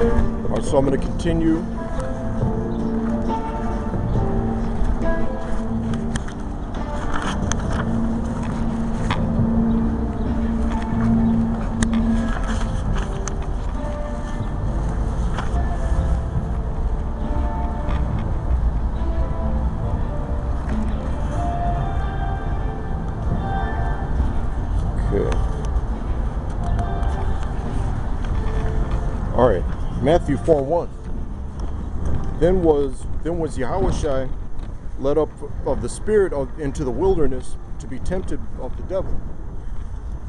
All right, so I'm going to continue. All right, Matthew 4:1. Then was Yahushua led up of the Spirit into the wilderness to be tempted of the devil.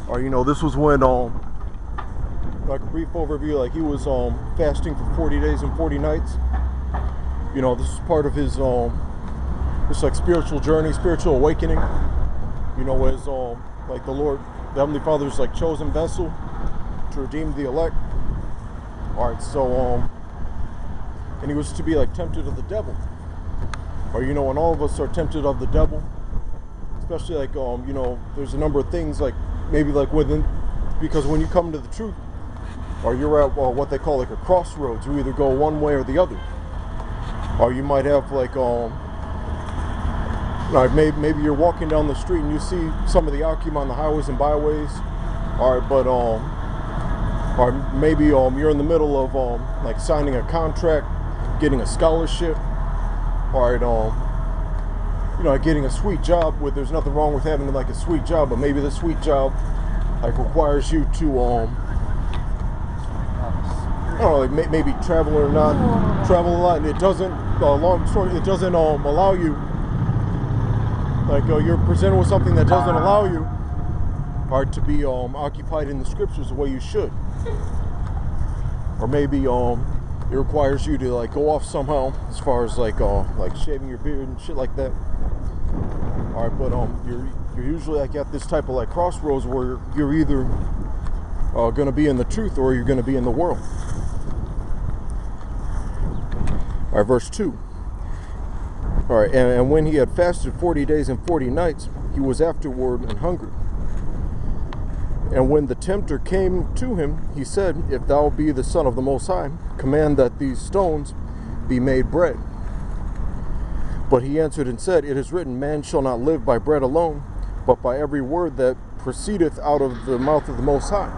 Or this was when like a brief overview, like he was fasting for 40 days and 40 nights. This is part of his this like spiritual journey, spiritual awakening. As like the Lord, the Heavenly Father's like chosen vessel to redeem the elect. All right, so and he was to be like tempted of the devil. Or and all of us are tempted of the devil, especially like there's a number of things like maybe like within, because when you come to the truth, or you're at what they call like a crossroads, you either go one way or the other. Or you might have like maybe you're walking down the street and you see some of the Akim on the highways and byways. All right, but or maybe you're in the middle of like signing a contract, getting a scholarship, or getting a sweet job. Where there's nothing wrong with having like a sweet job, but maybe the sweet job like requires you to I don't know, like maybe travel or not travel a lot, and it doesn't. Long story, it doesn't allow you. Like you're presented with something that doesn't allow you, or to be occupied in the scriptures the way you should. Or maybe it requires you to like go off somehow, as far as like shaving your beard and shit like that. All right, but you're usually like at this type of like crossroads where you're either going to be in the truth or you're going to be in the world. All right, verse 2. All right, and when he had fasted 40 days and 40 nights, he was afterward and hungry. And when the tempter came to him, he said, If thou be the Son of the Most High, command that these stones be made bread. But he answered and said, It is written, Man shall not live by bread alone, but by every word that proceedeth out of the mouth of the Most High.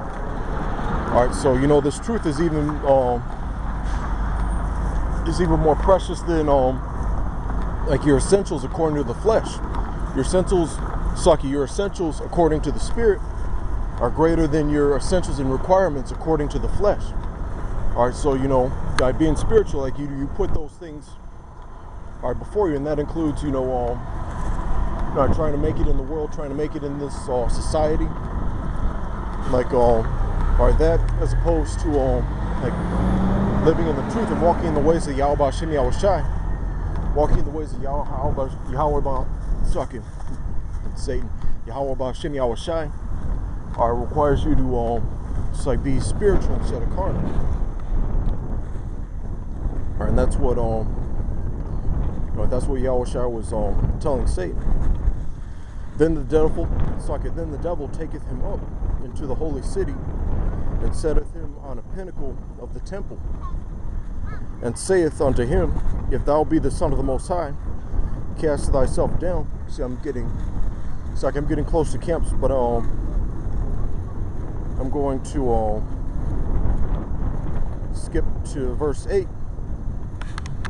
All right, so this truth is even more precious than like your essentials according to the flesh. Your essentials according to the Spirit are greater than your essentials and requirements according to the flesh. All right, so by being spiritual, like you put those things before you, and that includes trying to make it in the world, trying to make it in this society, like that, as opposed to like living in the truth and walking in the ways of Yahweh Shem Yahushai, walking in the ways of Yahweh Satan, Yahweh Shem Yahushai. Requires you to just like be spiritual instead of carnal. And that's what Yahushua was telling Satan. Then the devil taketh him up into the holy city, and setteth him on a pinnacle of the temple, and saith unto him, If thou be the Son of the Most High, cast thyself down. See, I'm getting close to camps, but I'm going to skip to verse 8.